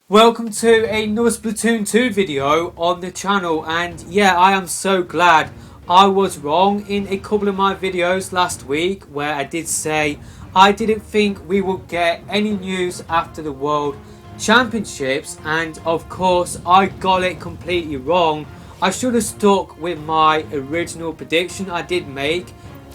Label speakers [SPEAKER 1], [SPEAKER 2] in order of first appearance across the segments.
[SPEAKER 1] Welcome to another Splatoon 2 video on the channel, and yeah, I am so glad I was wrong in a couple of my videos last week where I did say I didn't think we would get any news after the World Championships, and of course I got it completely wrong. I should have stuck with my original prediction I did make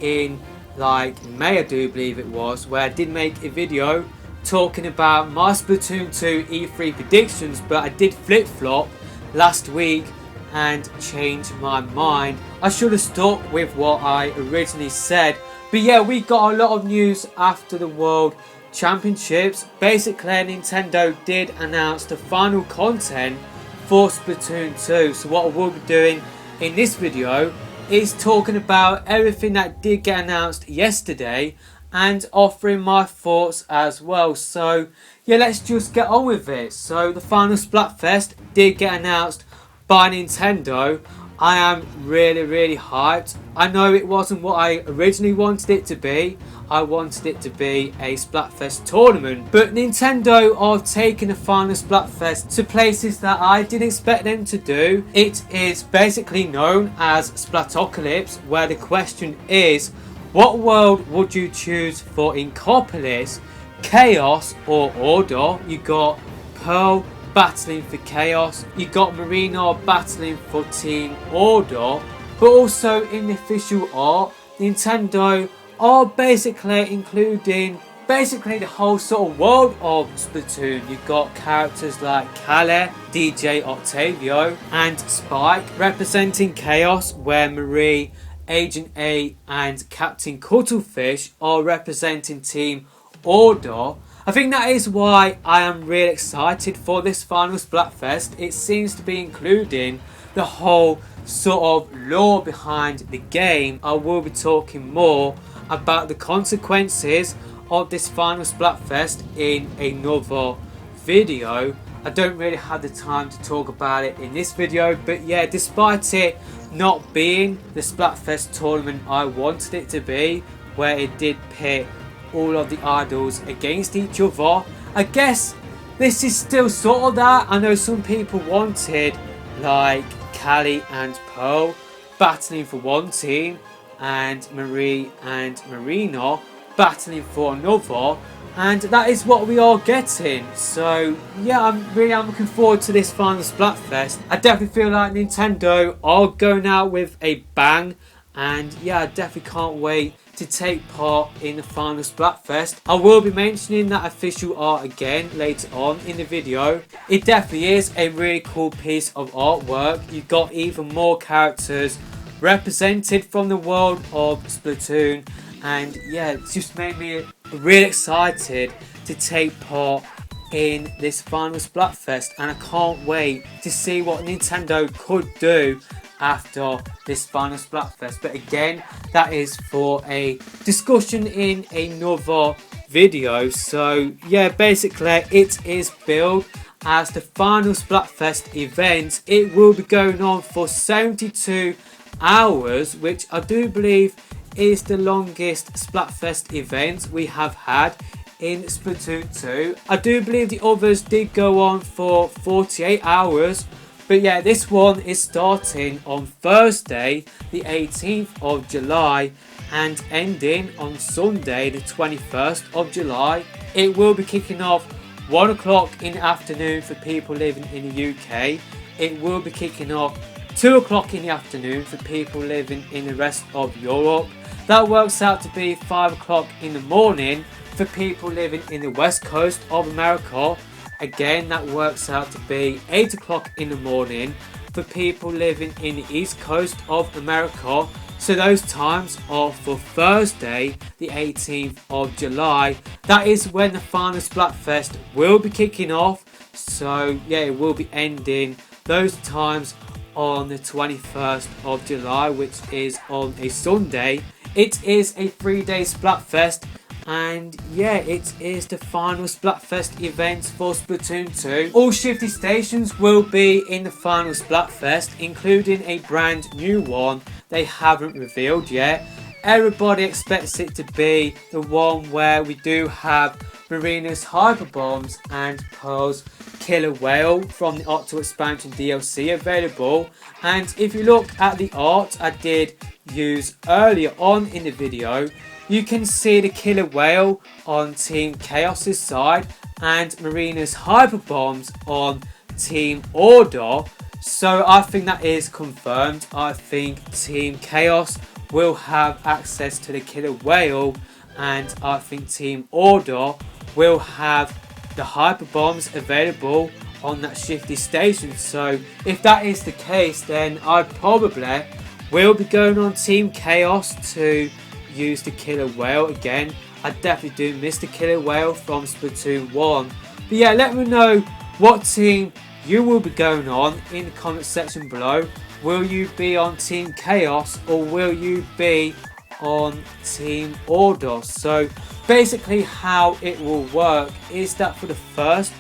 [SPEAKER 1] in like May, I do believe it was, where I did make a video talking about my Splatoon 2 E3 predictions, but I did flip-flop last week and change my mind. I should have stuck with what I originally said. But yeah, we got a lot of news after the World Championships. Basically, Nintendo did announce the final content for Splatoon 2. So what I will be doing in this video is talking about everything that did get announced yesterday and offering my thoughts as well. So yeah, let's just get on with it. So the Final Splatfest did get announced by Nintendo. I am really hyped. I know it wasn't what I originally wanted it to be. I wanted it to be a Splatfest tournament, but Nintendo are taking the Final Splatfest to places that I didn't expect them to do. It is basically known as Splatocalypse, where the question is, what world would you choose for Incopolis, Chaos or Order? You got Pearl battling for Chaos, you got Marina battling for Team Order, but also in the official art, Nintendo are basically including the whole sort of world of Splatoon. You've got characters like Calais, DJ Octavio and Spike representing Chaos, where Marie, Agent A and Captain Cuttlefish are representing Team Order. I think that is why I am really excited for this Final Splatfest. It seems to be including the whole sort of lore behind the game. I will be talking more about the consequences of this Final Splatfest in another video. I don't really have the time to talk about it in this video, but yeah, despite it not being the Splatfest tournament I wanted it to be, where it did pit all of the idols against each other, I guess this is still sort of that. I know some people wanted like Callie and Pearl battling for one team and Marie and Marina battling for another, and that is what we are getting. So yeah, I'm looking forward to this Final Splatfest. I definitely feel like Nintendo are going out with a bang, and yeah, I definitely can't wait to take part in the Final Splatfest. I will be mentioning that official art again later on in the video. It definitely is a really cool piece of artwork. You've got even more characters represented from the world of Splatoon, and yeah, it's just made me really excited to take part in this Final Splatfest, and I can't wait to see what Nintendo could do after this Final Splatfest. But again, that is for a discussion in another video. So yeah, basically it is billed as the Final Splatfest event. It will be going on for 72 hours, which I do believe is the longest Splatfest event we have had in Splatoon 2. I do believe the others did go on for 48 hours, but yeah, this one is starting on Thursday the 18th of July and ending on Sunday the 21st of July. It will be kicking off 1 o'clock in the afternoon for people living in the UK. It will be kicking off 2 o'clock in the afternoon for people living in the rest of Europe. That works out to be 5 o'clock in the morning for people living in the west coast of America. Again, that works out to be 8 o'clock in the morning for people living in the east coast of America. So those times are for Thursday the 18th of July. That is when the Final Splatfest will be kicking off. So yeah, it will be ending those times on the 21st of July, which is on a Sunday. It is a 3-day Splatfest, and yeah, it is the Final Splatfest event for Splatoon 2. All shifty stations will be in the Final Splatfest, including a brand new one they haven't revealed yet. everybody expects it to be the one where we do have Marina's Hyper Bombs and Pearl's Killer Whale from the Octo Expansion DLC available. And if you look at the art I did use earlier on in the video, you can see the Killer Whale on Team Chaos's side and Marina's Hyper Bombs on Team Order. So I think that is confirmed. I think Team Chaos will have access to the Killer Whale, and I think Team Order will have the Hyper Bombs available on that Shifty Station. So if that is the case, then I probably will be going on Team Chaos to use the Killer Whale again. I definitely do miss the Killer Whale from Splatoon 1. But yeah, let me know what team you will be going on in the comment section below. Will you be on Team Chaos or will you be on Team Order? So basically how it will work is that for the first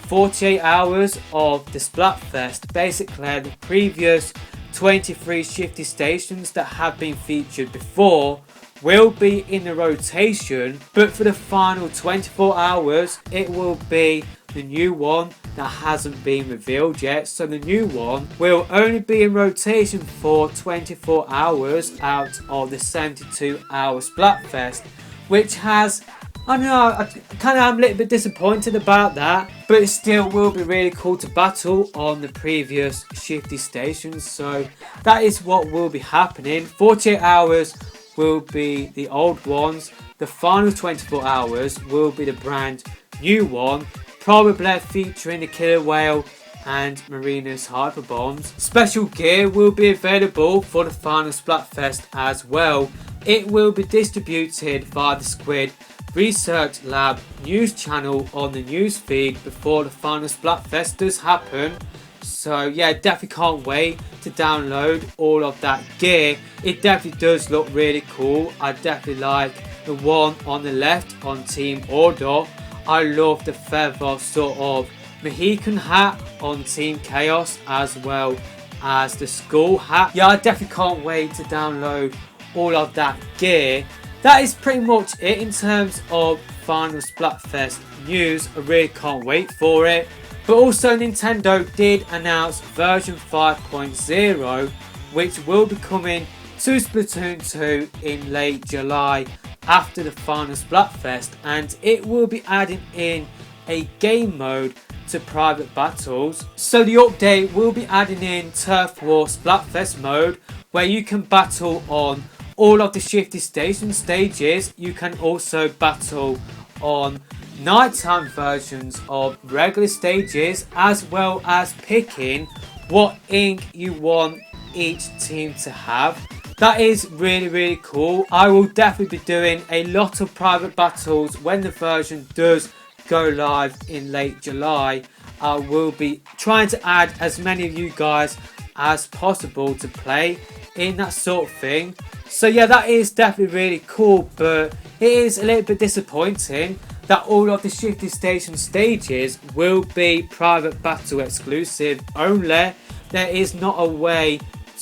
[SPEAKER 1] 48 hours of the Splatfest, basically the previous 23 Shifty Stations that have been featured before will be in the rotation, but for the final 24 hours it will be the new one that hasn't been revealed yet. So the new one will only be in rotation for 24 hours out of the 72 hour Splatfest, which has, I don't know, I kind of am a little bit disappointed about that, but it still will be really cool to battle on the previous Shifty Stations. So that is what will be happening. 48 hours will be the old ones, the final 24 hours will be the brand new one, probably featuring the Killer Whale and Marina's Hyper Bombs. Special gear will be available for the Final Splatfest as well. It will be distributed via the Squid Research Lab news channel on the news feed before the Final Splatfest does happen. So yeah, definitely can't wait to download all of that gear. It definitely does look really cool. I definitely like the one on the left on Team Order. I love the feather sort of Mohican hat on Team Chaos, as well as the skull hat. Yeah, I definitely can't wait to download all of that gear. That is pretty much it in terms of Final Splatfest news. I really can't wait for it. But also Nintendo did announce version 5.0, which will be coming to Splatoon 2 in late July after the Final Splatfest, and it will be adding in a game mode to private battles. So the update will be adding in Turf War Splatfest mode, where you can battle on all of the Shifty Station stages. You can also battle on nighttime versions of regular stages, as well as picking what ink you want each team to have. That is really cool. I will definitely be doing a lot of private battles when the version does go live in late July. I will be trying to add as many of you guys as possible to play in that sort of thing. So yeah, that is definitely really cool, but it is a little bit disappointing that all of the Shifty Station stages will be private battle exclusive only. There is not a way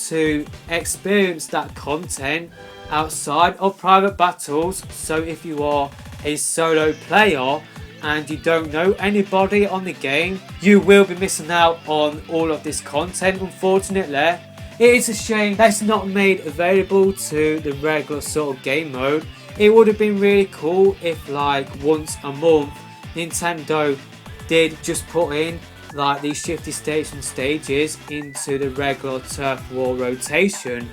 [SPEAKER 1] to experience that content outside of private battles. So if you are a solo player and you don't know anybody on the game, you will be missing out on all of this content, unfortunately. It is a shame that's not made available to the regular sort of game mode. It would have been really cool if like once a month Nintendo did just put in like these Shifty Station stages into the regular Turf War rotation,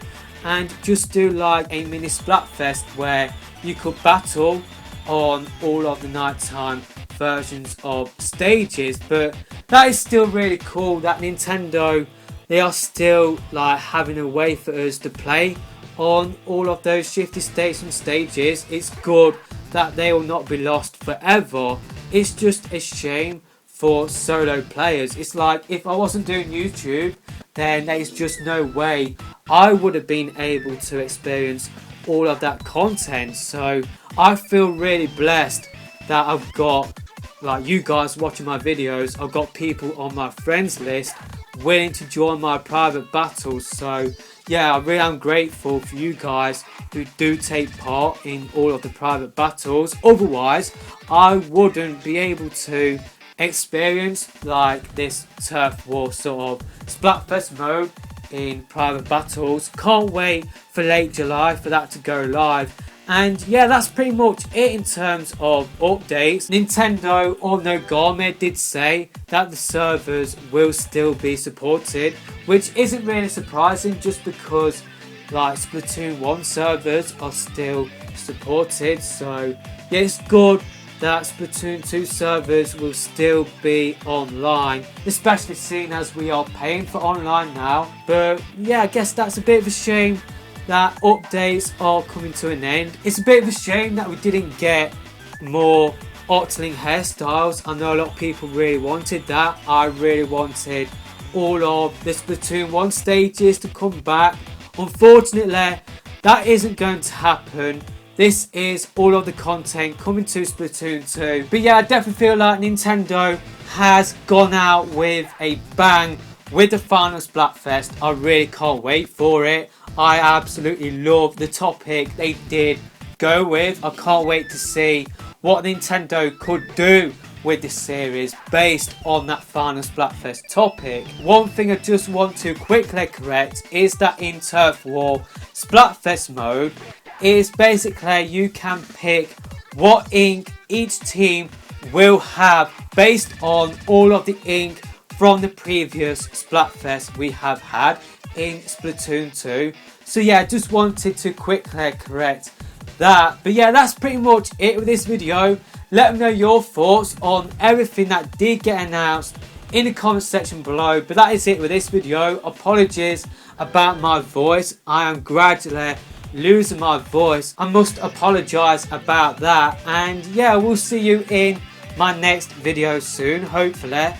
[SPEAKER 1] and just do like a mini Splatfest where you could battle on all of the nighttime versions of stages. But that is still really cool that Nintendo, they are still like having a way for us to play on all of those Shifty Station stages. It's good that they will not be lost forever. It's just a shame for solo players. It's like if I wasn't doing YouTube, then there's just no way I would have been able to experience all of that content. So I feel really blessed that I've got like you guys watching my videos. I've got people on my friends list willing to join my private battles. So yeah, I really am grateful for you guys who do take part in all of the private battles. Otherwise, I wouldn't be able to experience like this turf war sort of Splatfest mode in private battles. Can't wait for late July for that to go live. And yeah, that's pretty much it in terms of updates. Nintendo or Nogame did say that the servers will still be supported, which isn't really surprising just because like Splatoon 1 servers are still supported. So yeah, it's good that Splatoon 2 servers will still be online, especially seeing as we are paying for online now. But yeah, I guess that's a bit of a shame that updates are coming to an end. It's a bit of a shame that we didn't get more Octoling hairstyles. I know a lot of people really wanted that. I really wanted all of the Splatoon 1 stages to come back. Unfortunately, that isn't going to happen. This is all of the content coming to Splatoon 2. But yeah, I definitely feel like Nintendo has gone out with a bang with the Final Splatfest. I really can't wait for it. I absolutely love the topic they did go with. I can't wait to see what Nintendo could do with this series based on that Final Splatfest topic. One thing I just want to quickly correct is that in Turf War Splatfest mode is basically you can pick what ink each team will have based on all of the ink from the previous Splatfest we have had in Splatoon 2. So yeah, I just wanted to quickly correct that. But yeah, that's pretty much it with this video. Let me know your thoughts on everything that did get announced in the comment section below. But that is it with this video. Apologies about my voice. I am gradually losing my voice. I must apologise about that. And yeah, we'll see you in my next video soon, hopefully.